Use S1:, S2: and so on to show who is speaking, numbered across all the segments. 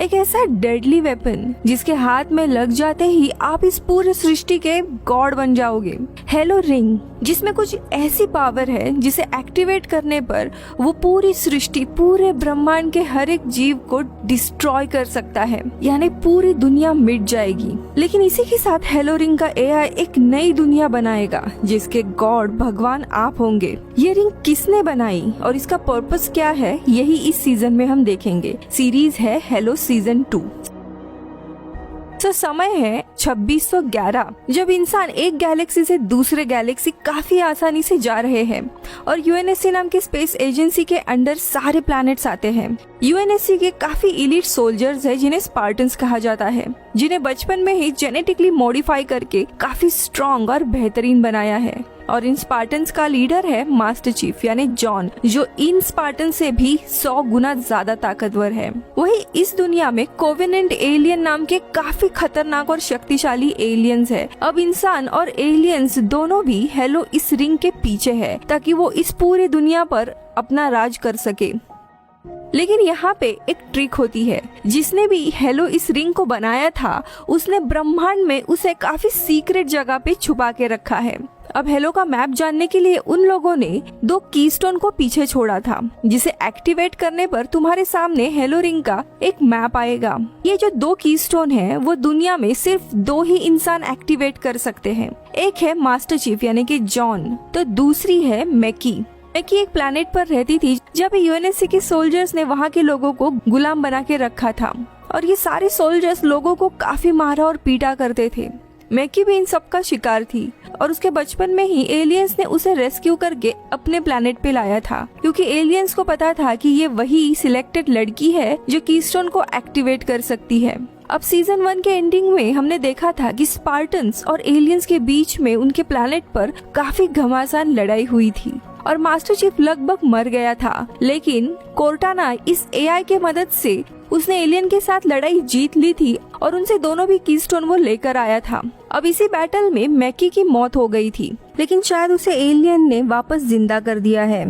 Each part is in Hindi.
S1: एक ऐसा डेडली वेपन जिसके हाथ में लग जाते ही आप इस पूरे सृष्टि के गॉड बन जाओगे। हेलो रिंग, जिसमें कुछ ऐसी पावर है जिसे एक्टिवेट करने पर वो पूरी सृष्टि, पूरे ब्रह्मांड के हर एक जीव को डिस्ट्रॉय कर सकता है, यानी पूरी दुनिया मिट जाएगी। लेकिन इसी के साथ हेलो रिंग का एआई एक नई दुनिया बनाएगा जिसके गॉड भगवान आप होंगे। ये रिंग किसने बनाई और इसका पर्पस क्या है, यही इस सीजन में हम देखेंगे। सीरीज है हेलो सीजन 2। तो समय है 2611, जब इंसान एक गैलेक्सी से दूसरे गैलेक्सी काफी आसानी से जा रहे हैं और यूएनएससी नाम के स्पेस एजेंसी के अंडर सारे प्लैनेट्स आते हैं। यूएनएससी के काफी इलीट सोल्जर्स हैं जिन्हें स्पार्टन्स कहा जाता है, जिन्हें बचपन में ही जेनेटिकली मॉडिफाई करके काफी स्ट्रॉन्ग और बेहतरीन बनाया है। और इन स्पार्टन्स का लीडर है मास्टर चीफ यानी जॉन, जो इन स्पार्टन से भी 100 गुना ज्यादा ताकतवर है। वही इस दुनिया में कोवेनेंट एलियन नाम के काफी खतरनाक और शक्तिशाली एलियंस है। अब इंसान और एलियंस दोनों भी हेलो इस रिंग के पीछे है ताकि वो इस पूरी दुनिया पर अपना राज कर सके। लेकिन यहाँ पे एक ट्रिक होती है। जिसने भी हेलो इस रिंग को बनाया था उसने ब्रह्मांड में उसे काफी सीक्रेट जगह पे छुपा के रखा है। अब हेलो का मैप जानने के लिए उन लोगों ने 2 कीस्टोन को पीछे छोड़ा था, जिसे एक्टिवेट करने पर तुम्हारे सामने हेलो रिंग का एक मैप आएगा। ये जो 2 कीस्टोन है वो दुनिया में सिर्फ 2 ही इंसान एक्टिवेट कर सकते हैं। एक है मास्टर चीफ यानी कि जॉन, तो दूसरी है मैकी। मैकी एक प्लैनेट पर रहती थी जब यूएनएससी के सोल्जर्स ने वहाँ के लोगों को गुलाम बना के रखा था और ये सारे सोल्जर्स लोगों को काफी मारा और पीटा करते थे। मैकी भी इन सब का शिकार थी और उसके बचपन में ही एलियंस ने उसे रेस्क्यू करके अपने प्लैनेट पे लाया था, क्योंकि एलियंस को पता था कि ये वही सिलेक्टेड लड़की है जो कीस्टोन को एक्टिवेट कर सकती है। अब सीजन 1 के एंडिंग में हमने देखा था कि स्पार्टन्स और एलियंस के बीच में उनके प्लैनेट पर काफी घमासान लड़ाई हुई थी और मास्टर चीफ लगभग मर गया था। लेकिन कोर्टाना इस एआई के मदद से उसने एलियन के साथ लड़ाई जीत ली थी और उनसे दोनों भी कीस्टोन वो लेकर आया था। अब इसी बैटल में मैकी की मौत हो गई थी, लेकिन शायद उसे एलियन ने वापस जिंदा कर दिया है।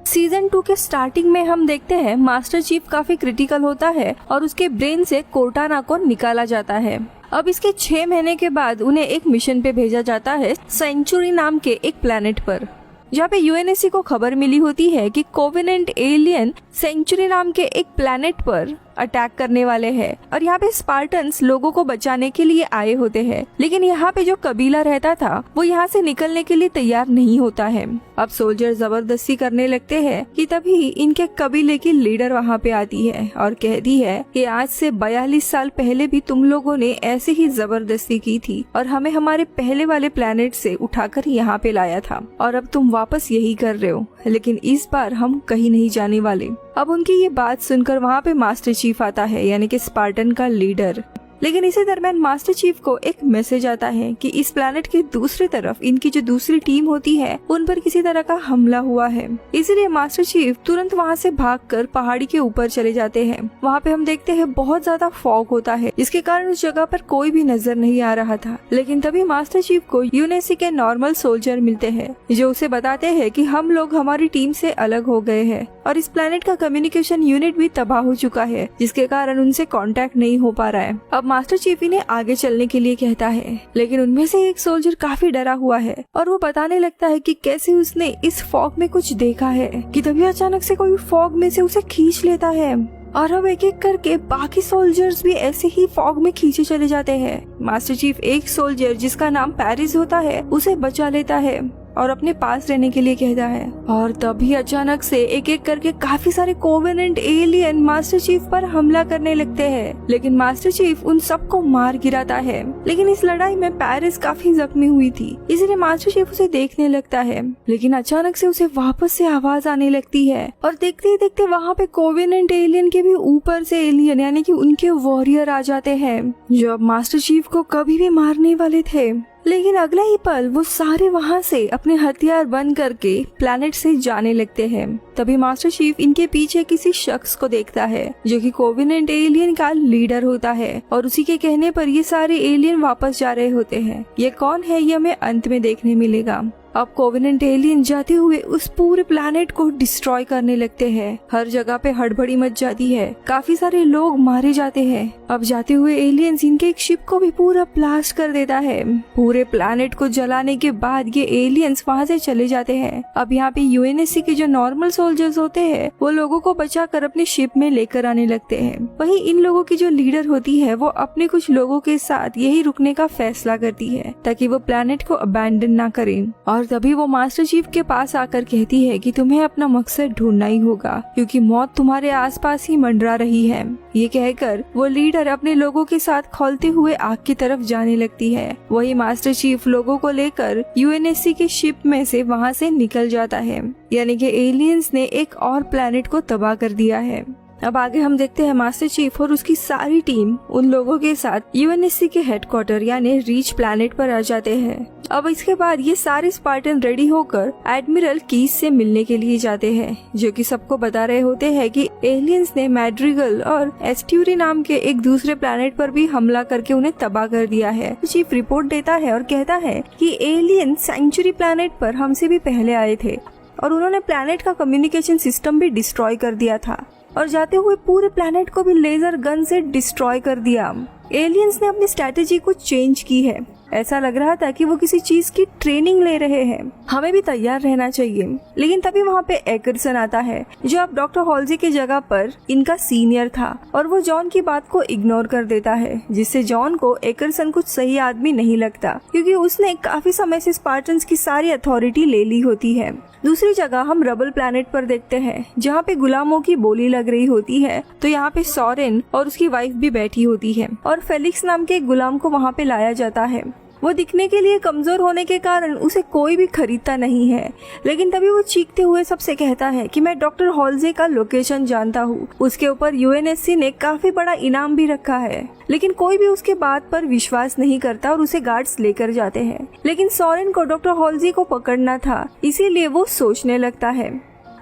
S1: सीजन 2 के स्टार्टिंग में हम देखते हैं मास्टर चीफ काफी क्रिटिकल होता है और उसके ब्रेन से कोर्टाना को निकाला जाता है। अब इसके 6 महीने के बाद उन्हें एक मिशन पे भेजा जाता है सेंचुरी नाम के एक प्लैनेट पर, जहाँ पे यूएनएससी को खबर मिली होती है कि कोवेनेंट एलियन सेंचुरी नाम के एक प्लैनेट पर अटैक करने वाले हैं और यहाँ पे स्पार्टन्स लोगों को बचाने के लिए आए होते हैं। लेकिन यहाँ पे जो कबीला रहता था वो यहाँ से निकलने के लिए तैयार नहीं होता है। अब सोल्जर जबरदस्ती करने लगते हैं कि तभी इनके कबीले की लीडर वहाँ पे आती है और कहती है कि आज से 42 साल पहले भी तुम लोगों ने ऐसे ही जबरदस्ती की थी और हमें हमारे पहले वाले प्लैनेट से उठाकर यहाँ पे लाया था और अब तुम वापस यही कर रहे हो, लेकिन इस बार हम कहीं नहीं जाने वाले। अब उनकी ये बात सुनकर वहाँ पे मास्टर चीफ आता है यानी कि स्पार्टन का लीडर। लेकिन इसी दरम्यान मास्टर चीफ को एक मैसेज आता है कि इस प्लैनेट के दूसरी तरफ इनकी जो दूसरी टीम होती है उन पर किसी तरह का हमला हुआ है। इसीलिए मास्टर चीफ तुरंत वहाँ से भागकर पहाड़ी के ऊपर चले जाते हैं। वहाँ पे हम देखते हैं बहुत ज्यादा फॉग होता है, जिसके कारण उस जगह पर कोई भी नजर नहीं आ रहा था। लेकिन तभी मास्टर चीफ को यूएनएससी के नॉर्मल सोल्जर मिलते हैं जो उसे बताते हैं कि हम लोग हमारी टीम से अलग हो गए हैं और इस प्लैनेट का कम्युनिकेशन यूनिट भी तबाह हो चुका है, जिसके कारण उनसे कांटेक्ट नहीं हो पा रहा है। अब मास्टर चीफ इन्हें आगे चलने के लिए कहता है, लेकिन उनमें से एक सोल्जर काफी डरा हुआ है और वो बताने लगता है कि कैसे उसने इस फॉग में कुछ देखा है कि तभी अचानक से कोई फॉग में से उसे खींच लेता है और अब एक एक करके बाकी सोल्जर्स भी ऐसे ही फॉग में खींचे चले जाते हैं। मास्टर चीफ एक सोल्जर जिसका नाम पेरिस होता है उसे बचा लेता है और अपने पास रहने के लिए कहता है और तभी अचानक से एक एक करके काफी सारे कोवेनेंट एलियन मास्टर चीफ पर हमला करने लगते हैं। लेकिन मास्टर चीफ उन सबको मार गिराता है। लेकिन इस लड़ाई में पेरिस काफी जख्मी हुई थी, इसलिए मास्टर चीफ उसे देखने लगता है। लेकिन अचानक से उसे वापस से आवाज आने लगती है और देखते ही देखते वहाँ पे कोवेनेंट एलियन के भी ऊपर से एलियन यानी कि उनके वॉरियर आ जाते हैं जो अब मास्टर चीफ को कभी भी मारने वाले थे। लेकिन अगला ही पल वो सारे वहाँ से अपने हथियार बंद करके प्लैनेट से जाने लगते हैं। तभी मास्टर चीफ इनके पीछे किसी शख्स को देखता है जो कि कोवेनेंट एलियन का लीडर होता है और उसी के कहने पर ये सारे एलियन वापस जा रहे होते हैं। ये कौन है ये हमें अंत में देखने मिलेगा। अब कोवेनेंट एलियन जाते हुए उस पूरे प्लैनेट को डिस्ट्रॉय करने लगते हैं। हर जगह पे हड़बड़ी मच जाती है, काफी सारे लोग मारे जाते हैं। अब जाते हुए एलियंस इनके एक शिप को भी पूरा ब्लास्ट कर देता है। पूरे प्लैनेट को जलाने के बाद ये एलियंस वहाँ से चले जाते हैं। अब यहाँ पे यूएनएससी के जो नॉर्मल सोल्जर्स होते हैं वो लोगों को बचाकर अपनी शिप में लेकर आने लगते हैं। वहीं इन लोगों की जो लीडर होती है वो अपने कुछ लोगों के साथ यही रुकने का फैसला करती है ताकि वो प्लैनेट को अबैंडन ना करें। और तभी वो मास्टर चीफ के पास आकर कहती है कि तुम्हें अपना मकसद ढूंढना ही होगा क्योंकि मौत तुम्हारे आसपास ही मंडरा रही है। ये कहकर वो लीडर अपने लोगों के साथ खौलते हुए आग की तरफ जाने लगती है। वही मास्टर चीफ लोगों को लेकर यूएनएससी के शिप में से वहाँ से निकल जाता है, यानी कि एलियंस ने एक और प्लैनेट को तबाह कर दिया है। अब आगे हम देखते हैं मास्टर चीफ और उसकी सारी टीम उन लोगों के साथ यूएनएससी के हेडक्वार्टर यानी रीच प्लैनेट पर आ जाते हैं। अब इसके बाद ये सारे स्पार्टन रेडी होकर एडमिरल कीस से मिलने के लिए जाते हैं, जो कि सबको बता रहे होते हैं कि एलियंस ने मैड्रिगल और एस्ट्यूरी नाम के एक दूसरे प्लैनेट पर भी हमला करके उन्हें तबाह कर दिया है। चीफ रिपोर्ट देता है और कहता है कि एलियन सेंचुरी प्लैनेट पर हमसे भी पहले आए थे और उन्होंने प्लैनेट का कम्युनिकेशन सिस्टम भी डिस्ट्रॉय कर दिया था और जाते हुए पूरे प्लैनेट को भी लेजर गन से डिस्ट्रॉय कर दिया। एलियंस ने अपनी स्ट्रेटेजी को चेंज की है। ऐसा लग रहा था कि वो किसी चीज की ट्रेनिंग ले रहे हैं। हमें भी तैयार रहना चाहिए। लेकिन तभी वहाँ पे एकरसन आता है जो अब डॉक्टर हॉल्जी की जगह पर इनका सीनियर था और वो जॉन की बात को इग्नोर कर देता है, जिससे जॉन को एकरसन कुछ सही आदमी नहीं लगता क्योंकि उसने काफी समय से स्पार्टन्स की सारी अथॉरिटी ले ली होती है। दूसरी जगह हम रबल प्लैनेट पर देखते हैं जहाँ पे गुलामों की बोली लग रही होती है। तो यहाँ पे सॉरेन और उसकी वाइफ भी बैठी होती है और फेलिक्स नाम के एक गुलाम को वहाँ पे लाया जाता है। वो दिखने के लिए कमजोर होने के कारण उसे कोई भी खरीदता नहीं है, लेकिन तभी वो चीखते हुए सबसे कहता है कि मैं डॉक्टर हॉल्जे का लोकेशन जानता हूँ। उसके ऊपर यूएनएससी ने काफी बड़ा इनाम भी रखा है, लेकिन कोई भी उसके बात पर विश्वास नहीं करता और उसे गार्ड्स लेकर जाते हैं। लेकिन सॉरेन को डॉक्टर हॉल्जे को पकड़ना था, इसीलिए वो सोचने लगता है।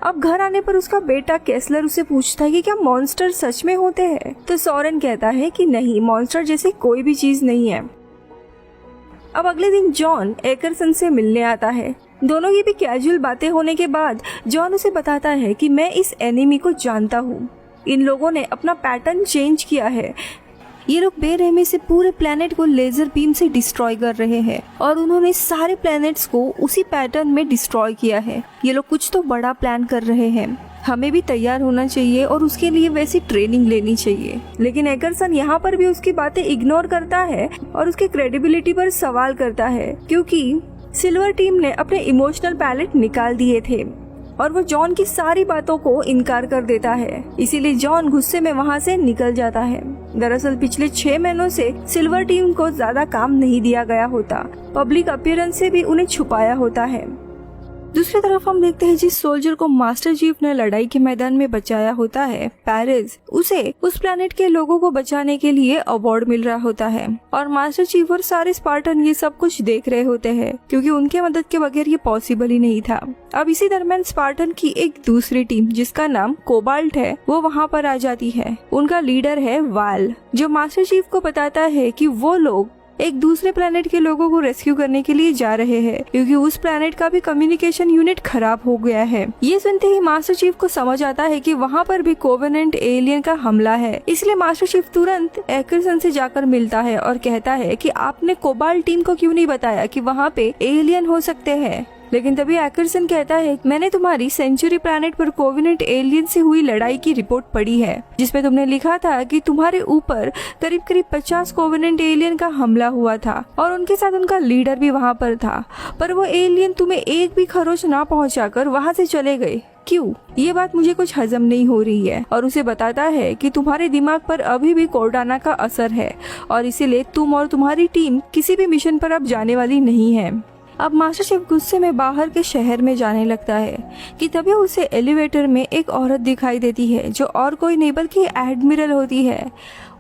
S1: अब घर आने पर उसका बेटा केसलर उसे पूछता है कि क्या मॉन्स्टर सच में होते हैं, तो सॉरेन कहता है कि नहीं, मॉन्स्टर जैसी कोई भी चीज नहीं है। अब अगले दिन जॉन एकरसन से मिलने आता है। दोनों की भी कैजुअल बातें होने के बाद जॉन उसे बताता है कि मैं इस एनिमी को जानता हूँ। इन लोगों ने अपना पैटर्न चेंज किया है। ये लोग बेरहमी से पूरे प्लेनेट को लेजर बीम से डिस्ट्रॉय कर रहे हैं और उन्होंने सारे प्लैनेट्स को उसी पैटर्न में डिस्ट्रॉय किया है। ये लोग कुछ तो बड़ा प्लान कर रहे हैं। हमें भी तैयार होना चाहिए और उसके लिए वैसी ट्रेनिंग लेनी चाहिए। लेकिन एकरसन यहाँ पर भी उसकी बातें इग्नोर करता है और उसकी क्रेडिबिलिटी पर सवाल करता है, क्योंकि सिल्वर टीम ने अपने इमोशनल पैलेट निकाल दिए थे और वो जॉन की सारी बातों को इनकार कर देता है। इसीलिए जॉन गुस्से में वहाँ से निकल जाता है। दरअसल पिछले 6 महीनों से सिल्वर टीम को ज्यादा काम नहीं दिया गया होता, पब्लिक अपीयरेंस से भी उन्हें छुपाया होता है। दूसरी तरफ हम देखते हैं जिस सोल्जर को मास्टर चीफ ने लड़ाई के मैदान में बचाया होता है, पेरिस, उसे उस प्लेनेट के लोगों को बचाने के लिए अवार्ड मिल रहा होता है और मास्टर चीफ और सारे स्पार्टन ये सब कुछ देख रहे होते हैं, क्योंकि उनके मदद के बगैर ये पॉसिबल ही नहीं था। अब इसी दरमियान स्पार्टन की एक दूसरी टीम जिसका नाम कोबाल्ट है, वो वहाँ पर आ जाती है। उनका लीडर है वाल, जो मास्टर चीफ को बताता है कि वो लोग एक दूसरे प्लेनेट के लोगों को रेस्क्यू करने के लिए जा रहे हैं, क्योंकि उस प्लेनेट का भी कम्युनिकेशन यूनिट खराब हो गया है। ये सुनते ही मास्टर चीफ को समझ आता है कि वहाँ पर भी कोवेनेंट एलियन का हमला है। इसलिए मास्टर चीफ तुरंत एकरसन से जाकर मिलता है और कहता है कि आपने कोबाल्ट टीम को क्यों नहीं बताया कि वहाँ पे एलियन हो सकते हैं। लेकिन तभी एकरसन कहता है, मैंने तुम्हारी सेंचुरी प्लैनेट पर कोवेनेंट एलियन से हुई लड़ाई की रिपोर्ट पढ़ी है, जिसमें तुमने लिखा था कि तुम्हारे ऊपर करीब 50 कोवेनेंट एलियन का हमला हुआ था और उनके साथ उनका लीडर भी वहाँ पर था, पर वो एलियन तुम्हें एक भी खरोच ना पहुँचाकर वहाँ से चले गए। क्यों? ये बात मुझे कुछ हजम नहीं हो रही है। और उसे बताता है कि तुम्हारे दिमाग पर अभी भी कोर्डाना का असर है और इसीलिए तुम और तुम्हारी टीम किसी भी मिशन पर अब जाने वाली नहीं है। अब मास्टर चीफ गुस्से में बाहर के शहर में जाने लगता है कि तभी उसे एलिवेटर में एक औरत दिखाई देती है, जो और कोई नहीं बल्कि एडमिरल होती है।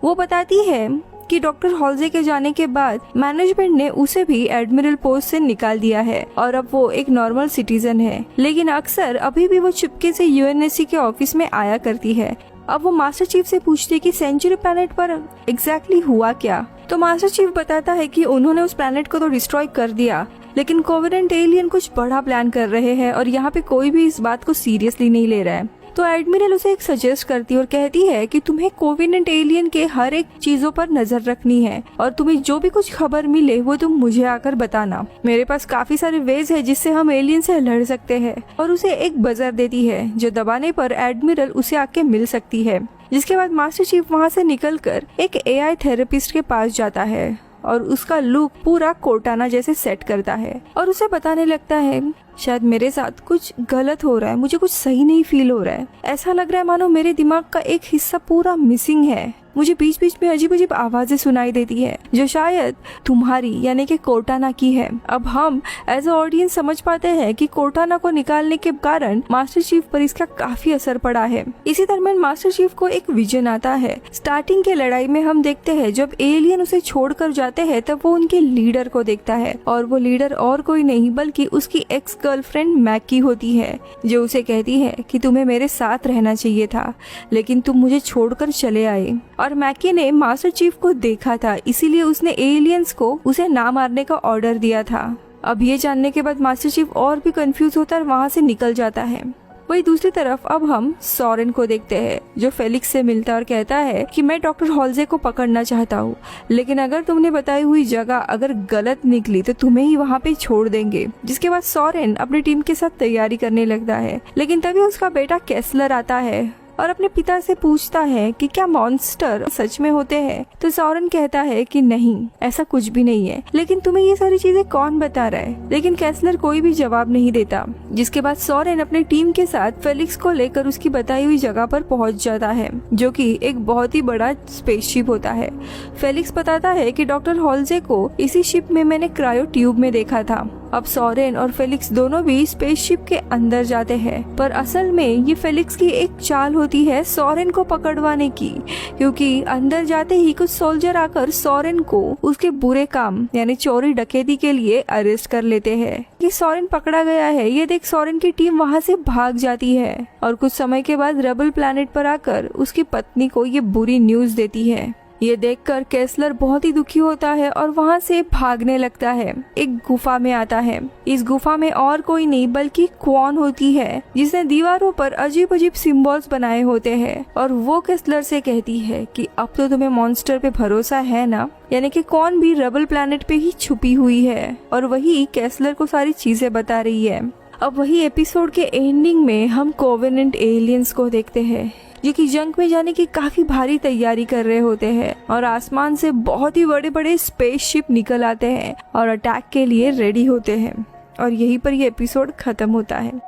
S1: वो बताती है कि डॉक्टर हॉल्जे के जाने के बाद मैनेजमेंट ने उसे भी एडमिरल पोस्ट से निकाल दिया है और अब वो एक नॉर्मल सिटीजन है, लेकिन अक्सर अभी भी वो चुपके से यूएनएससी के ऑफिस में आया करती है। अब वो मास्टर चीफ से पूछती है कि सेंचुरी प्लैनेट पर एग्जैक्टली हुआ क्या, तो मास्टर चीफ बताता है कि उन्होंने उस प्लेनेट को तो डिस्ट्रॉय कर दिया, लेकिन कोवेनेंट एलियन कुछ बड़ा प्लान कर रहे हैं और यहाँ पे कोई भी इस बात को सीरियसली नहीं ले रहा है। तो एडमिरल उसे एक सजेस्ट करती है और कहती है कि तुम्हें कोवेनेंट एलियन के हर एक चीजों पर नजर रखनी है और तुम्हें जो भी कुछ खबर मिले वो तुम मुझे आकर बताना। मेरे पास काफी सारे वेज है जिससे हम एलियन से लड़ सकते हैं। और उसे एक बजर देती है जो दबाने पर एडमिरल उसे आके मिल सकती है। जिसके बाद मास्टर चीफ वहाँ से निकलकर एक AI थेरेपिस्ट के पास जाता है और उसका लुक पूरा कोर्टाना जैसे सेट करता है और उसे बताने लगता है शायद मेरे साथ कुछ गलत हो रहा है, मुझे कुछ सही नहीं फील हो रहा है। ऐसा लग रहा है मानो मेरे दिमाग का एक हिस्सा पूरा मिसिंग है। मुझे बीच बीच में अजीब अजीब आवाजें सुनाई देती है जो शायद तुम्हारी यानी कि कोर्टाना की है। अब हम एज अ ऑडियंस समझ पाते हैं कि कोर्टाना को निकालने के कारण मास्टर चीफ पर इसका काफी असर पड़ा है। इसी दरमियान मास्टर चीफ को एक विजन आता है। स्टार्टिंग के लड़ाई में हम देखते हैं जब एलियन उसे छोड़कर जाते हैं तब वो उनके लीडर को देखता है और वो लीडर और कोई नहीं बल्कि उसकी एक्स गर्लफ्रेंड मैकी होती है जो उसे कहती है कि तुम्हें मेरे साथ रहना चाहिए था लेकिन तुम मुझे छोड़कर चले आए। और मैकी ने मास्टर चीफ को देखा था इसीलिए उसने एलियंस को उसे ना मारने का ऑर्डर दिया था। अब ये जानने के बाद मास्टर चीफ और भी कंफ्यूज होता है और वहाँ से निकल जाता है। वही दूसरी तरफ अब हम सॉरेन को देखते हैं जो फेलिक्स से मिलता है और कहता है कि मैं डॉक्टर हॉल्जे को पकड़ना चाहता हूँ लेकिन अगर तुमने बताई हुई जगह अगर गलत निकली तो तुम्हें ही वहाँ पे छोड़ देंगे। जिसके बाद सॉरेन अपनी टीम के साथ तैयारी करने लगता है लेकिन तभी उसका बेटा केस्लर आता है और अपने पिता से पूछता है कि क्या मॉन्स्टर सच में होते हैं। तो सॉरेन कहता है कि नहीं ऐसा कुछ भी नहीं है लेकिन तुम्हें ये सारी चीजें कौन बता रहा है। लेकिन केस्लर कोई भी जवाब नहीं देता। जिसके बाद सॉरेन अपनी टीम के साथ फेलिक्स को लेकर उसकी बताई हुई जगह पर पहुंच जाता है जो कि एक बहुत ही बड़ा स्पेसशिप होता है। फेलिक्स बताता है कि डॉक्टर हॉल्जे को इसी शिप में मैंने क्रायो ट्यूब में देखा था। अब सॉरेन और फेलिक्स दोनों भी स्पेसशिप के अंदर जाते हैं पर असल में ये फेलिक्स की एक चाल होती है सॉरेन को पकड़वाने की, क्योंकि अंदर जाते ही कुछ सोल्जर आकर सॉरेन को उसके बुरे काम यानी चोरी डकैती के लिए अरेस्ट कर लेते हैं। ये सॉरेन पकड़ा गया है ये देख सॉरेन की टीम वहाँ से भाग जाती है और कुछ समय के बाद रेबल प्लैनेट पर आकर उसकी पत्नी को ये बुरी न्यूज देती है। ये देखकर केस्लर बहुत ही दुखी होता है और वहाँ से भागने लगता है। एक गुफा में आता है। इस गुफा में और कोई नहीं बल्कि क्वान होती है जिसने दीवारों पर अजीब अजीब सिंबल्स बनाए होते हैं और वो केस्लर से कहती है कि अब तो तुम्हें मॉन्स्टर पे भरोसा है ना। यानी कि क्वान भी रेबल प्लैनेट पे ही छुपी हुई है और वही केस्लर को सारी चीजें बता रही है। अब वही एपिसोड के एंडिंग में हम कोवेनेंट एलियंस को देखते हैं जो कि जंग में जाने की काफी भारी तैयारी कर रहे होते हैं और आसमान से बहुत ही बड़े बड़े स्पेसशिप निकल आते हैं और अटैक के लिए रेडी होते हैं और यहीं पर ये एपिसोड खत्म होता है।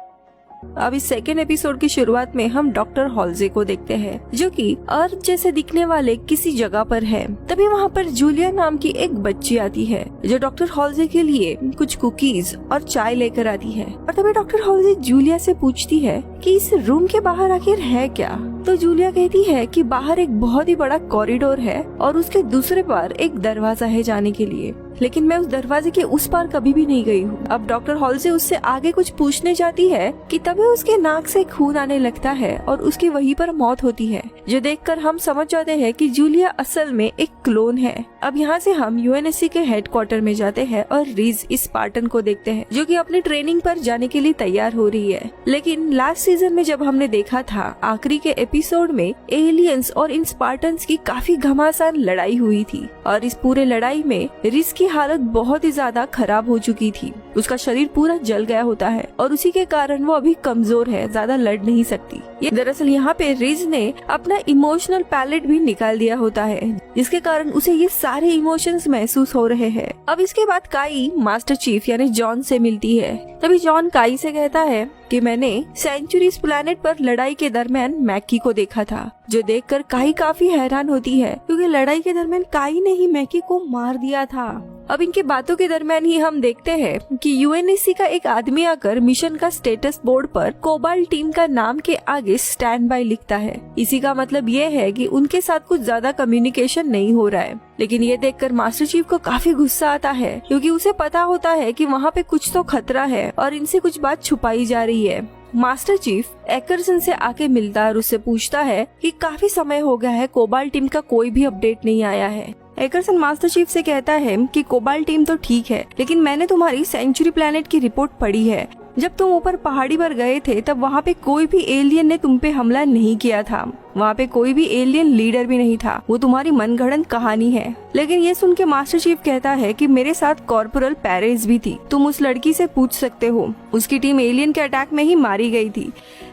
S1: अब इस सेकेंड एपिसोड की शुरुआत में हम डॉक्टर हॉल्जे को देखते हैं जो कि अर्थ जैसे दिखने वाले किसी जगह पर है। तभी वहाँ पर जूलिया नाम की एक बच्ची आती है जो डॉक्टर हॉल्जे के लिए कुछ कुकीज और चाय लेकर आती है और तभी डॉक्टर हॉल्जे जूलिया से पूछती है कि इस रूम के बाहर आखिर है क्या। तो जूलिया कहती है कि बाहर एक बहुत ही बड़ा कॉरिडोर है और उसके दूसरे पार एक दरवाजा है जाने के लिए, लेकिन मैं उस दरवाजे के उस पार कभी भी नहीं गई हूँ। अब डॉक्टर हॉल्जे उससे आगे कुछ पूछने जाती है कि तभी उसके नाक से खून आने लगता है और उसकी वहीं पर मौत होती है जो देखकर हम समझ जाते हैं कि जूलिया असल में एक क्लोन है। अब यहाँ से हम यूएनएससी के हेडक्वार्टर में जाते हैं और रीज इस स्पार्टन को देखते हैं जो कि अपनी ट्रेनिंग पर जाने के लिए तैयार हो रही है। लेकिन लास्ट सीजन में जब हमने देखा था आखिरी के एपिसोड में एलियंस और इन स्पार्टन्स की काफी घमासान लड़ाई हुई थी और इस पूरे लड़ाई में रिज की हालत बहुत ही ज्यादा खराब हो चुकी थी। उसका शरीर पूरा जल गया होता है और उसी के कारण वो अभी कमजोर है, ज्यादा लड़ नहीं सकती। ये दरअसल यहाँ पे रिज ने अपना इमोशनल पैलेट भी निकाल दिया होता है जिसके कारण उसे ये सारे इमोशंस महसूस हो रहे हैं। अब इसके बाद काई मास्टर चीफ यानी जॉन से मिलती है। तभी जॉन काई से कहता है कि मैंने सेंचुरीज प्लैनेट पर लड़ाई के दरमियान मैकी को देखा था, जो देखकर काई काफी हैरान होती है क्योंकि लड़ाई के दरमियान काई ने ही मैकी को मार दिया था। अब इनके बातों के दरमियान ही हम देखते हैं कि यूएनएससी का एक आदमी आकर मिशन का स्टेटस बोर्ड पर कोबाल्ट टीम का नाम के आगे स्टैंड बाय लिखता है। इसी का मतलब ये है कि उनके साथ कुछ ज्यादा कम्युनिकेशन नहीं हो रहा है। लेकिन ये देखकर मास्टर चीफ को काफी गुस्सा आता है क्योंकि उसे पता होता है कि वहाँ पे कुछ तो खतरा है और इनसे कुछ बात छुपाई जा रही है। मास्टर चीफ एकरसन से आके मिलता है और उससे पूछता है कि काफी समय हो गया है कोबाल्ट टीम का कोई भी अपडेट नहीं आया है। एकरसन मास्टर चीफ से कहता है कि कोबाल्ट टीम तो ठीक है, लेकिन मैंने तुम्हारी सेंचुरी प्लेनेट की रिपोर्ट पढ़ी है। जब तुम ऊपर पहाड़ी पर गए थे तब वहाँ पे कोई भी एलियन ने तुम पे हमला नहीं किया था। वहाँ पे कोई भी एलियन लीडर भी नहीं था। वो तुम्हारी मनगढ़ंत कहानी है। लेकिन ये सुन के मास्टर चीफ कहता है कि मेरे साथ कॉर्पोरल पेरेस भी थी। तुम उस लड़की से पूछ सकते हो। उसकी टीम एलियन के अटैक में ही मारी गई थी।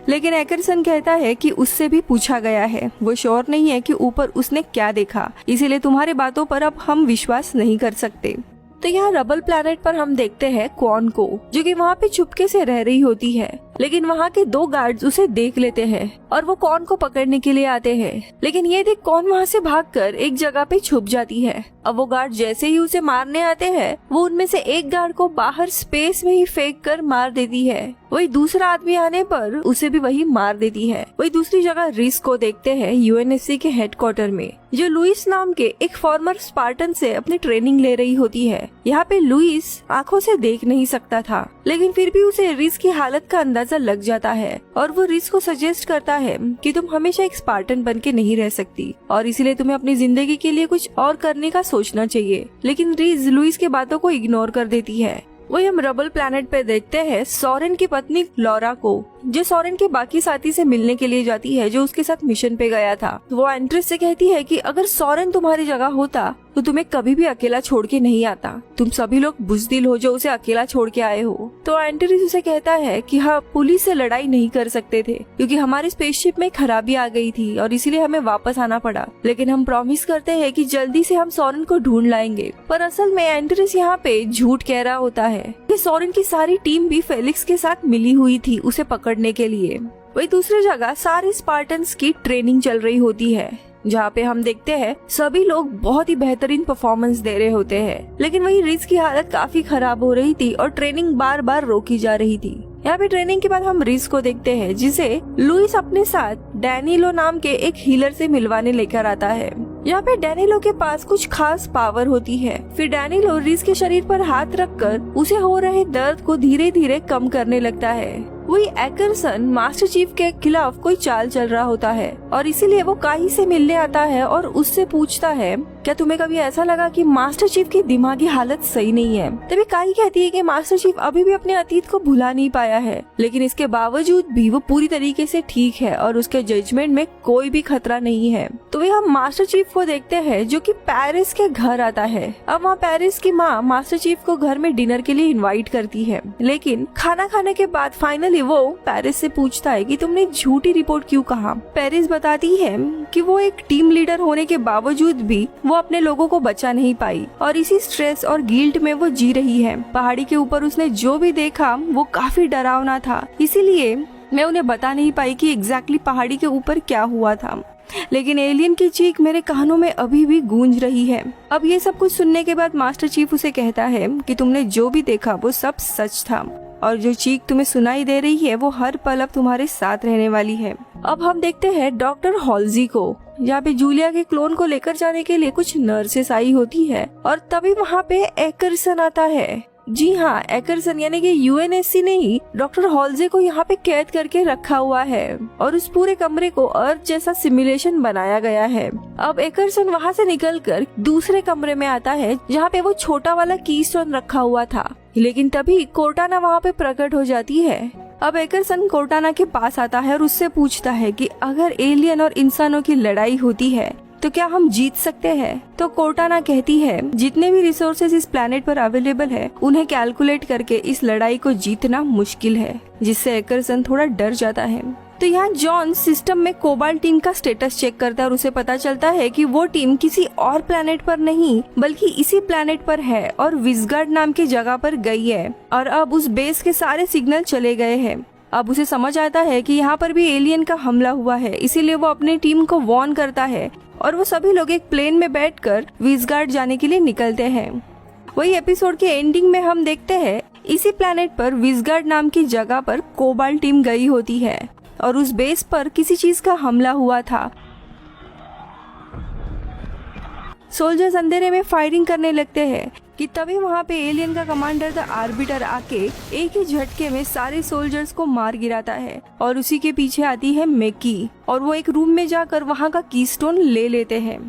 S1: लेकिन एकरसन कहता है कि उससे भी पूछा गया है। वो श्योर नहीं है कि ऊपर उसने क्या देखा, इसीलिए तुम्हारे बातों पर अब हम विश्वास नहीं कर सकते। तो यहाँ रबल प्लैनेट पर हम देखते हैं क्वान को, जो कि वहाँ पे चुपके से रह रही होती है। लेकिन वहाँ के 2 गार्ड्स उसे देख लेते हैं और वो कॉर्न को पकड़ने के लिए आते हैं। लेकिन ये देख कॉर्न वहाँ से भागकर एक जगह पे छुप जाती है। अब वो गार्ड जैसे ही उसे मारने आते हैं, वो उनमें से एक गार्ड को बाहर स्पेस में ही फेंक कर मार देती है। वही दूसरा आदमी आने पर उसे भी वही मार देती है। वही दूसरी जगह रिस को देखते हैं यूएनएससी के हेडक्वार्टर में, जो लुइस नाम के एक फॉर्मर स्पार्टन से अपनी ट्रेनिंग ले रही होती है। यहाँ पे लुइस आंखों से देख नहीं सकता था, लेकिन फिर भी उसे रिस की हालत का अंदाजा लग जाता है और वो रिस को सजेस्ट करता है कि तुम हमेशा एक स्पार्टन बन के नहीं रह सकती और इसीलिए तुम्हें अपनी जिंदगी के लिए कुछ और करने का सोचना चाहिए। लेकिन रिस लुइस की बातों को इग्नोर कर देती है। वही हम रबल प्लैनेट पे देखते हैं सोरेन की पत्नी लॉरा को, जो सोरेन के बाकी साथी से मिलने के लिए जाती है, जो उसके साथ मिशन पे गया था। वो एंट्रेस से कहती है कि अगर सोरेन तुम्हारी जगह होता तो तुम्हें कभी भी अकेला छोड़ के नहीं आता। तुम सभी लोग बुज़दिल हो जो उसे अकेला छोड़ के आए हो। तो एंट्रेस उसे कहता है कि हाँ, पुलिस से लड़ाई नहीं कर सकते थे क्योंकि हमारे स्पेसशिप में खराबी आ गई थी और इसीलिए हमें वापस आना पड़ा। लेकिन हम प्रॉमिस करते हैं कि जल्दी से हम सोरेन को ढूंढ लाएंगे। पर असल में एंट्रेस यहाँ पे झूठ कह रहा होता है कि सोरेन की सारी टीम भी फेलिक्स के साथ मिली हुई थी उसे पकड़ने के लिए। वही दूसरी जगह सारे स्पार्टन्स की ट्रेनिंग चल रही होती है, जहाँ पे हम देखते हैं सभी लोग बहुत ही बेहतरीन परफॉर्मेंस दे रहे होते हैं। लेकिन वही रिस की हालत काफी खराब हो रही थी और ट्रेनिंग बार बार रोकी जा रही थी। यहाँ पे ट्रेनिंग के बाद हम रिस को देखते हैं, जिसे लुइस अपने साथ डैनिलो नाम के एक हीलर से मिलवाने लेकर आता है। यहाँ पे डैनिलो के पास कुछ खास पावर होती है। फिर डैनिलो रिस के शरीर पर हाथ रखकर उसे हो रहे दर्द को धीरे धीरे कम करने लगता है। वही एकरसन मास्टर चीफ के खिलाफ कोई चाल चल रहा होता है और इसीलिए वो काई से मिलने आता है और उससे पूछता है, क्या तुम्हें कभी ऐसा लगा कि मास्टर चीफ की दिमागी हालत सही नहीं है? तभी काई कहती है कि मास्टर चीफ अभी भी अपने अतीत को भुला नहीं पाया है, लेकिन इसके बावजूद भी वो पूरी तरीके से ठीक है और उसके जजमेंट में कोई भी खतरा नहीं है। तो वे हम मास्टर चीफ को देखते हैं, जो कि पेरिस के घर आता है। अब वहाँ पेरिस की माँ मास्टर चीफ को घर में डिनर के लिए इन्वाइट करती है, लेकिन खाना खाने के बाद फाइनली वो पेरिस से पूछता है कि तुमने झूठी रिपोर्ट क्यों कहा। पेरिस बताती है कि वो एक टीम लीडर होने के बावजूद भी वो अपने लोगों को बचा नहीं पाई और इसी स्ट्रेस और गिल्ट में वो जी रही है। पहाड़ी के ऊपर उसने जो भी देखा वो काफी डरावना था, इसीलिए मैं उन्हें बता नहीं पाई कि एग्जैक्टली पहाड़ी के ऊपर क्या हुआ था। लेकिन एलियन की चीख मेरे कानों में अभी भी गूंज रही है। अब ये सब कुछ सुनने के बाद मास्टर चीफ उसे कहता है कि तुमने जो भी देखा वो सब सच था और जो चीख तुम्हें सुनाई दे रही है वो हर पल अब तुम्हारे साथ रहने वाली है। अब हम देखते हैं डॉक्टर हॉल्जी को, जहाँ पे जूलिया के क्लोन को लेकर जाने के लिए कुछ नर्सेस आई होती है और तभी वहाँ पे एकरसन आता है। जी हाँ, एकरसन यानी कि यूएनएससी ने ही डॉक्टर हॉल्जे को यहाँ पे कैद करके रखा हुआ है और उस पूरे कमरे को अर्थ जैसा सिमुलेशन बनाया गया है। अब एकरसन वहाँ से निकलकर दूसरे कमरे में आता है, जहाँ पे वो छोटा वाला कीस्टोन रखा हुआ था। लेकिन तभी कोर्टाना वहाँ पे प्रकट हो जाती है। अब एकरसन कोर्टाना के पास आता है और उससे पूछता है कि अगर एलियन और इंसानों की लड़ाई होती है तो क्या हम जीत सकते हैं? तो कोर्टाना कहती है जितने भी रिसोर्सेज इस प्लेनेट पर अवेलेबल है उन्हें कैलकुलेट करके इस लड़ाई को जीतना मुश्किल है, जिससे एकरसन थोड़ा डर जाता है। तो यहाँ जॉन सिस्टम में कोबाल्ट टीम का स्टेटस चेक करता है और उसे पता चलता है कि वो टीम किसी और प्लेनेट पर नहीं बल्कि इसी प्लेनेट पर है और विजगार्ड नाम की जगह पर गई है और अब उस बेस के सारे सिग्नल चले गए हैं। अब उसे समझ आता है कि यहाँ पर भी एलियन का हमला हुआ है, इसीलिए वो अपनी टीम को वार्न करता है और वो सभी लोग एक प्लेन में बैठकर विजगार्ड जाने के लिए निकलते हैं। वही एपिसोड के एंडिंग में हम देखते हैं इसी प्लेनेट पर विजगार्ड नाम की जगह पर कोबाल्ट टीम गई होती है और उस बेस पर किसी चीज का हमला हुआ था। सोल्जर्स अंधेरे में फायरिंग करने लगते हैं कि तभी वहाँ पे एलियन का कमांडर द आर्बिटर आके एक ही झटके में सारे सोल्जर्स को मार गिराता है और उसी के पीछे आती है मैकी और वो एक रूम में जाकर वहाँ का कीस्टोन ले लेते हैं।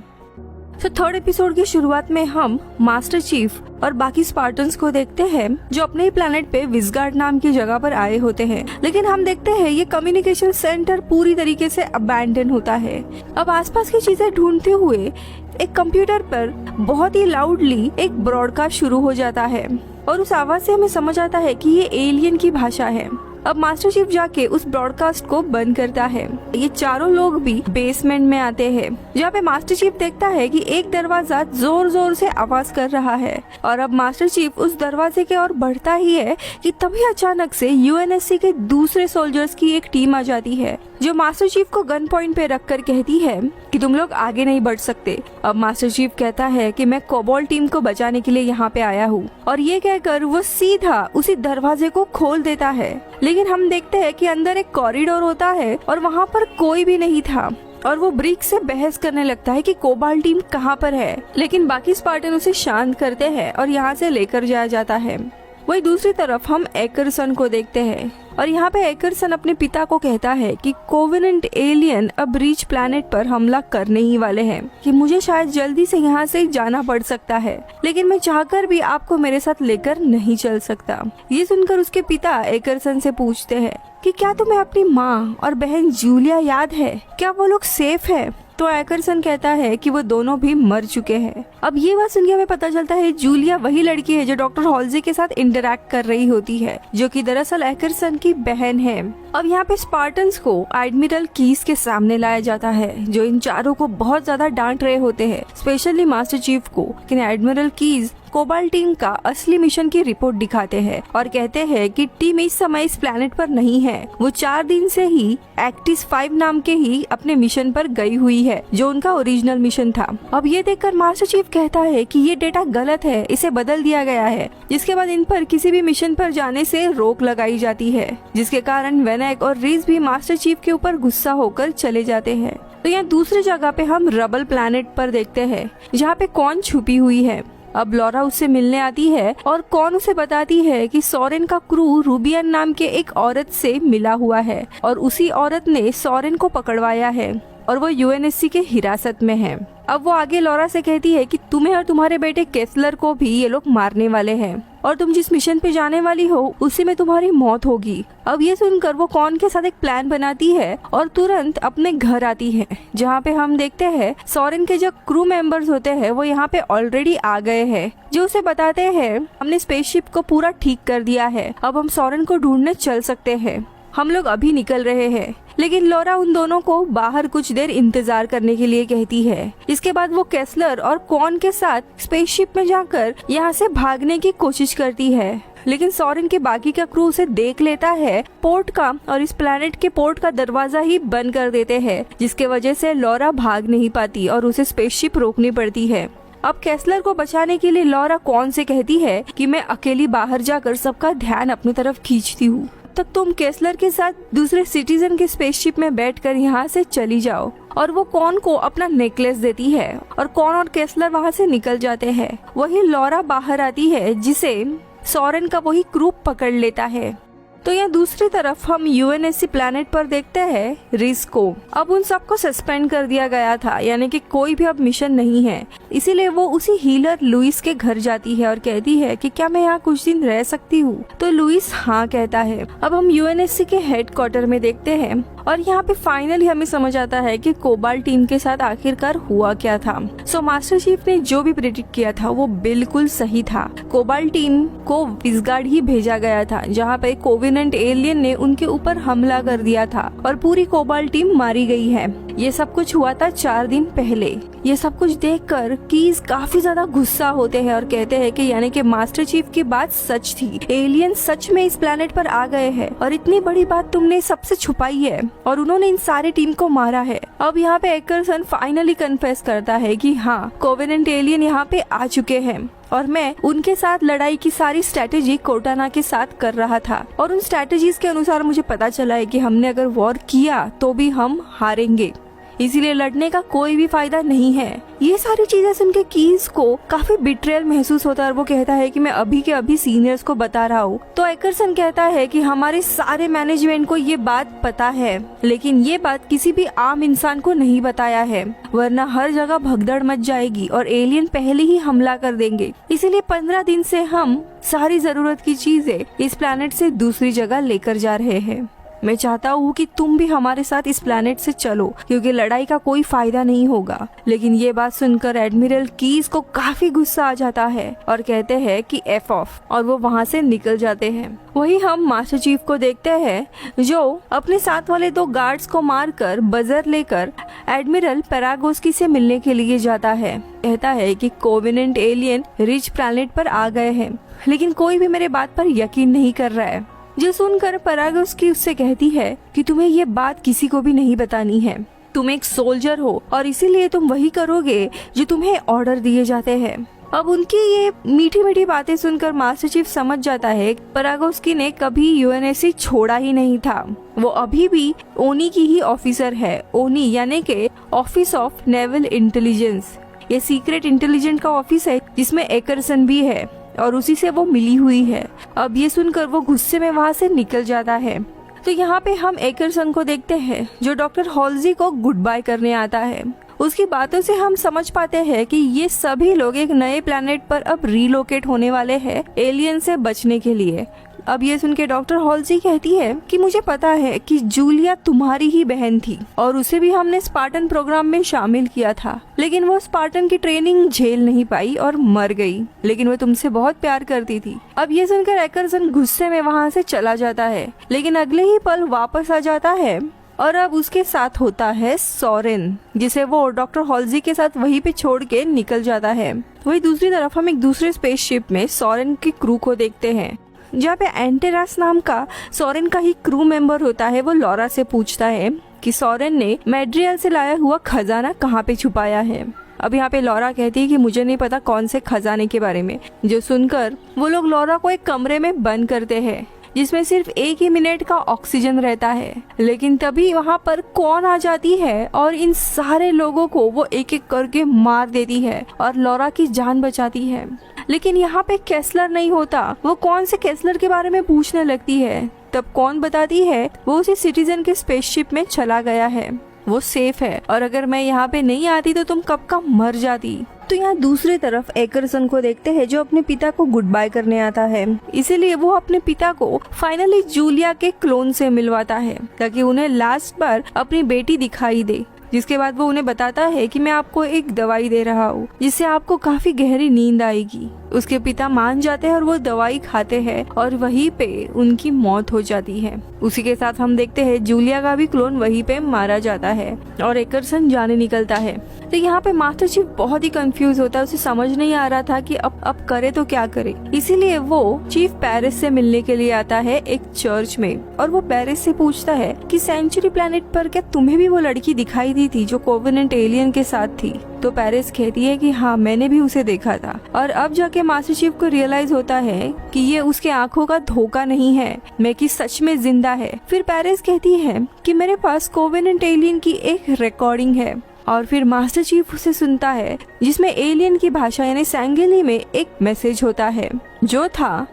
S1: तो थर्ड एपिसोड की शुरुआत में हम मास्टर चीफ और बाकी स्पार्टन्स को देखते हैं जो अपने ही प्लेनेट पे विसगार्ड नाम की जगह पर आए होते हैं, लेकिन हम देखते हैं ये कम्युनिकेशन सेंटर पूरी तरीके से अबैंडन होता है। अब आसपास की चीजें ढूंढते हुए एक कंप्यूटर पर बहुत ही लाउडली एक ब्रॉडकास्ट शुरू हो जाता है और उस आवाज से हमें समझ आता है कि ये एलियन की भाषा है। अब मास्टर चीफ जाके उस ब्रॉडकास्ट को बंद करता है। ये चारों लोग भी बेसमेंट में आते हैं, जहाँ पे मास्टर चीफ देखता है कि एक दरवाजा जोर जोर से आवाज कर रहा है और अब मास्टर चीफ उस दरवाजे के ओर बढ़ता ही है कि तभी अचानक से यूएनएससी के दूसरे सोल्जर्स की एक टीम आ जाती है जो मास्टर चीफ को गन पॉइंट पे रखकर कहती है कि तुम लोग आगे नहीं बढ़ सकते। अब मास्टर चीफ कहता है कि मैं कोबाल्ट टीम को बचाने के लिए यहाँ पे आया हूँ और ये कहकर वो सीधा उसी दरवाजे को खोल देता है, लेकिन हम देखते हैं कि अंदर एक कॉरिडोर होता है और वहाँ पर कोई भी नहीं था और वो ब्रिक से बहस करने लगता है कि कोबाल्ट टीम कहाँ पर है, लेकिन बाकी स्पार्टन उसे शांत करते हैं और यहाँ से लेकर जाया जाता है। वही दूसरी तरफ हम एकरसन को देखते हैं और यहाँ पे एकरसन अपने पिता को कहता है कि कोवेनेंट एलियन अब रीच प्लैनेट पर हमला करने ही वाले हैं, कि मुझे शायद जल्दी से यहाँ से जाना पड़ सकता है, लेकिन मैं चाहकर भी आपको मेरे साथ लेकर नहीं चल सकता। ये सुनकर उसके पिता एकरसन से पूछते हैं कि क्या तुम्हें अपनी माँ और बहन जूलिया याद है, क्या वो लोग सेफ है? तो एकरसन कहता है कि वो दोनों भी मर चुके हैं। अब ये बात सुनकर हमें पता चलता है जूलिया वही लड़की है जो डॉक्टर हॉल्जे के साथ इंटरैक्ट कर रही होती है, जो कि दरअसल एकरसन की बहन है। अब यहाँ पे स्पार्टन्स को एडमिरल कीज के सामने लाया जाता है, जो इन चारों को बहुत ज्यादा डांट रहे होते हैं, स्पेशली मास्टर चीफ को। लेकिन एडमिरल कीज कोबाल्ट टीम का असली मिशन की रिपोर्ट दिखाते हैं और कहते हैं कि टीम इस समय इस प्लेनेट पर नहीं है, वो 4 दिन से ही एक्टिस 5 नाम के ही अपने मिशन पर गई हुई है, जो उनका ओरिजिनल मिशन था। अब ये देखकर मास्टर चीफ कहता है कि ये डेटा गलत है, इसे बदल दिया गया है, जिसके बाद इन पर किसी भी मिशन पर जाने से रोक लगाई जाती है, जिसके कारण वेनेक और रीज भी मास्टर चीफ के ऊपर गुस्सा होकर चले जाते हैं। तो यहाँ दूसरी जगह पे हम रबल प्लैनेट पर देखते हैं, जहाँ पे कौन छुपी हुई है। अब लॉरा उससे मिलने आती है और कौन उसे बताती है कि सोरेन का क्रू रूबियन नाम के एक औरत से मिला हुआ है और उसी औरत ने सोरेन को पकड़वाया है और वो यूएनएससी के हिरासत में है। अब वो आगे लॉरा से कहती है कि तुम्हें और तुम्हारे बेटे केस्लर को भी ये लोग मारने वाले हैं और तुम जिस मिशन पे जाने वाली हो उसी में तुम्हारी मौत होगी। अब ये सुनकर वो कौन के साथ एक प्लान बनाती है और तुरंत अपने घर आती है, जहाँ पे हम देखते हैं सोरेन के जो क्रू मेंबर्स होते हैं वो यहाँ पे ऑलरेडी आ गए हैं, जो उसे बताते हैं हमने स्पेसशिप को पूरा ठीक कर दिया है, अब हम सोरेन को ढूंढने चल सकते हैं, हम लोग अभी निकल रहे हैं। लेकिन लॉरा उन दोनों को बाहर कुछ देर इंतजार करने के लिए कहती है। इसके बाद वो केस्लर और कॉन के साथ स्पेसशिप में जाकर यहाँ से भागने की कोशिश करती है, लेकिन सोरेन के बाकी का क्रू उसे देख लेता है पोर्ट का और इस प्लेनेट के पोर्ट का दरवाजा ही बंद कर देते हैं, जिसके वजह से लॉरा भाग नहीं पाती और उसे स्पेसशिप रोकनी पड़ती है। अब केस्लर को बचाने के लिए लॉरा कॉन से कहती है कि मैं अकेली बाहर जाकर सबका ध्यान अपनी तरफ खींचती हूँ, तब तुम केस्लर के साथ दूसरे सिटीजन के स्पेसशिप में बैठकर यहाँ से चली जाओ। और वो कॉन को अपना नेकलेस देती है और कॉन और केस्लर वहाँ से निकल जाते हैं। वही लॉरा बाहर आती है, जिसे सोरेन का वही क्रू पकड़ लेता है। तो यहाँ दूसरी तरफ हम यूएनएससी प्लैनेट पर देखते हैं रिस को। अब उन सबको सस्पेंड कर दिया गया था, यानी कि कोई भी अब मिशन नहीं है, इसीलिए वो उसी हीलर लुइस के घर जाती है और कहती है कि क्या मैं यहाँ कुछ दिन रह सकती हूँ। तो लुइस हाँ कहता है। अब हम यूएनएससी के हेडक्वार्टर में देखते हैं और यहाँ पे फाइनली हमें समझ आता है कि कोबाल्ट टीम के साथ आखिरकार हुआ क्या था। सो मास्टर चीफ ने जो भी प्रेडिक्ट किया था वो बिल्कुल सही था। कोबाल्ट टीम को विसगार्ड ही भेजा गया था, जहाँ पे कोवेनेंट एलियन ने उनके ऊपर हमला कर दिया था और पूरी कोबाल्ट टीम मारी गई है। ये सब कुछ हुआ था 4 दिन पहले। ये सब कुछ देखकर कीज काफी ज्यादा गुस्सा होते हैं और कहते हैं कि यानी कि मास्टर चीफ की बात सच थी, एलियन सच में इस प्लेनेट पर आ गए हैं और इतनी बड़ी बात तुमने सबसे छुपाई है और उन्होंने इन सारे टीम को मारा है। अब यहाँ पे एकरसन फाइनली कन्फेस करता है कि हाँ, कोवेनेंट एलियन यहाँ पे आ चुके हैं और मैं उनके साथ लड़ाई की सारी स्ट्रेटेजी कोर्टाना के साथ कर रहा था और उन स्ट्रेटेजीज के अनुसार मुझे पता चला है कि हमने अगर वॉर किया तो भी हम हारेंगे। इसीलिए लड़ने का कोई भी फायदा नहीं है। ये सारी चीजें सुन के कीज को काफी बिट्रेयल महसूस होता है और वो कहता है कि मैं अभी के अभी सीनियर्स को बता रहा हूँ। तो एकरसन कहता है कि हमारे सारे मैनेजमेंट को ये बात पता है, लेकिन ये बात किसी भी आम इंसान को नहीं बताया है, वरना हर जगह भगदड़ मच जाएगी और एलियन पहले ही हमला कर देंगे। इसीलिए 15 दिन से हम सारी जरूरत की चीजें इस प्लेनेट से दूसरी जगह लेकर जा रहे हैं। मैं चाहता हूँ कि तुम भी हमारे साथ इस प्लेनेट से चलो, क्योंकि लड़ाई का कोई फायदा नहीं होगा। लेकिन ये बात सुनकर एडमिरल कीज को काफी गुस्सा आ जाता है और कहते हैं कि एफ ऑफ, और वो वहाँ से निकल जाते हैं। वही हम मास्टर चीफ को देखते हैं जो अपने साथ वाले 2 गार्ड्स को मारकर बजर लेकर एडमिरल पेरागोस्की से मिलने के लिए जाता है। कहता है कि कोवेनेंट एलियन रिच प्लेनेट पर आ गए हैं, लेकिन कोई भी मेरे बात पर यकीन नहीं कर रहा है। जो सुनकर पेरागोस्की उससे कहती है कि तुम्हें ये बात किसी को भी नहीं बतानी है। तुम एक सोल्जर हो और इसीलिए तुम वही करोगे जो तुम्हें ऑर्डर दिए जाते हैं। अब उनकी ये मीठी मीठी बातें सुनकर मास्टर चीफ समझ जाता है पेरागोस्की ने कभी यूएनएससी छोड़ा ही नहीं था। वो अभी भी ओनी की ही ऑफिसर है। ओनी यानी के ऑफिस ऑफ नेवल इंटेलिजेंस। ये सीक्रेट इंटेलिजेंस का ऑफिस है जिसमें एकरसन भी है और उसी से वो मिली हुई है। अब ये सुनकर वो गुस्से में वहाँ से निकल जाता है। तो यहाँ पे हम एकरसन को देखते हैं जो डॉक्टर हॉल्जी को गुड बाय करने आता है। उसकी बातों से हम समझ पाते हैं कि ये सभी लोग एक नए प्लेनेट पर अब रीलोकेट होने वाले हैं एलियन से बचने के लिए। अब ये सुन के डॉक्टर हॉल्जी कहती है कि मुझे पता है कि जूलिया तुम्हारी ही बहन थी और उसे भी हमने स्पार्टन प्रोग्राम में शामिल किया था, लेकिन वो स्पार्टन की ट्रेनिंग झेल नहीं पाई और मर गई, लेकिन वो तुमसे बहुत प्यार करती थी। अब ये सुनकर एकरसन गुस्से में वहाँ से चला जाता है, लेकिन अगले ही पल वापस आ जाता है और अब उसके साथ होता है सोरेन, जिसे वो डॉक्टर हॉल्जी के साथ वहीं पे छोड़ के निकल जाता है। वही दूसरी तरफ हम एक दूसरे स्पेसशिप में सोरेन की क्रू को देखते हैं, जहाँ पे एंटेरास नाम का सोरेन का ही क्रू मेंबर होता है। वो लॉरा से पूछता है कि सोरेन ने मैड्रियल से लाया हुआ खजाना कहाँ पे छुपाया है। अब यहाँ पे लॉरा कहती है कि मुझे नहीं पता कौन से खजाने के बारे में। जो सुनकर वो लोग लॉरा को एक कमरे में बंद करते हैं जिसमें सिर्फ 1 ही मिनट का ऑक्सीजन रहता है, लेकिन तभी वहाँ पर कौन आ जाती है और इन सारे लोगों को वो एक एक करके मार देती है और लॉरा की जान बचाती है। लेकिन यहाँ पे केस्लर नहीं होता। वो कौन से केस्लर के बारे में पूछने लगती है, तब कौन बताती है वो उसी सिटीजन के स्पेसशिप में चला गया है, वो सेफ है और अगर मैं यहाँ पे नहीं आती तो तुम कब का मर जाती। तो यहाँ दूसरी तरफ एकरसन को देखते हैं जो अपने पिता को गुड बाय करने आता है। इसीलिए वो अपने पिता को फाइनली जूलिया के क्लोन से मिलवाता है ताकि उन्हें लास्ट बार अपनी बेटी दिखाई दे। जिसके बाद वो उन्हें बताता है कि मैं आपको एक दवाई दे रहा हूँ जिससे आपको काफी गहरी नींद आएगी। उसके पिता मान जाते हैं और वो दवाई खाते हैं और वहीं पे उनकी मौत हो जाती है। उसी के साथ हम देखते हैं जूलिया का भी क्लोन वहीं पे मारा जाता है और एकरसन जाने निकलता है। तो यहाँ पे मास्टर चीफ बहुत ही कंफ्यूज होता है। उसे समझ नहीं आ रहा था कि अब करे तो क्या करे। इसीलिए वो चीफ पेरिस से मिलने के लिए आता है एक चर्च में और वो पेरिस से पूछता है कि सेंचुरी प्लेनेट पर क्या तुम्हें भी वो लड़की दिखाई दी थी जो कोवेनेंट एलियन के साथ थी। तो पेरिस कहती है कि हाँ मैंने भी उसे देखा था। और अब जाके मास्टर चीफ को रियलाइज होता है कि ये उसके आंखों का धोखा नहीं है, मैं कि सच में जिंदा है। फिर पेरिस कहती है कि मेरे पास कोवेनेंट एलियन की एक रिकॉर्डिंग है और फिर मास्टर चीफ उसे सुनता है जिसमें एलियन की भाषा यानी सैंगेली में एक मैसेज होता है जो था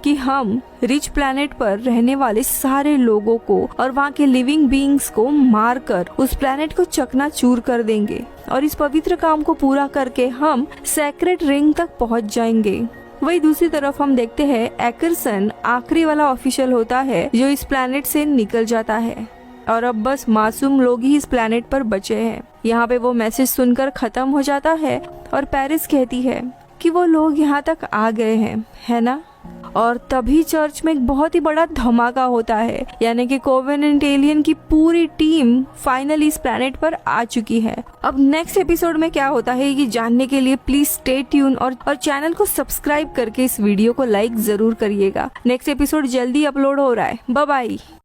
S1: कि हम रिच प्लैनेट पर रहने वाले सारे लोगों को और वहाँ के लिविंग बीइंग्स को मारकर उस प्लैनेट को चकनाचूर कर देंगे और इस पवित्र काम को पूरा करके हम सेक्रेट रिंग तक पहुँच जाएंगे। वही दूसरी तरफ हम देखते हैं एकरसन आखिरी वाला ऑफिशियल होता है जो इस प्लैनेट से निकल जाता है और अब बस मासूम लोग ही इस प्लैनेट पर बचे हैं। यहाँ पे वो मैसेज सुनकर खत्म हो जाता है और पेरिस कहती है कि वो लोग यहाँ तक आ गए हैं, है ना? और तभी चर्च में एक बहुत ही बड़ा धमाका होता है, यानी कि कोवेनेंट एलियन की पूरी टीम फाइनली इस प्लैनेट पर आ चुकी है। अब नेक्स्ट एपिसोड में क्या होता है ये जानने के लिए प्लीज स्टे ट्यून और चैनल को सब्सक्राइब करके इस वीडियो को लाइक जरूर करिएगा। नेक्स्ट एपिसोड जल्दी अपलोड हो रहा है। Bye bye.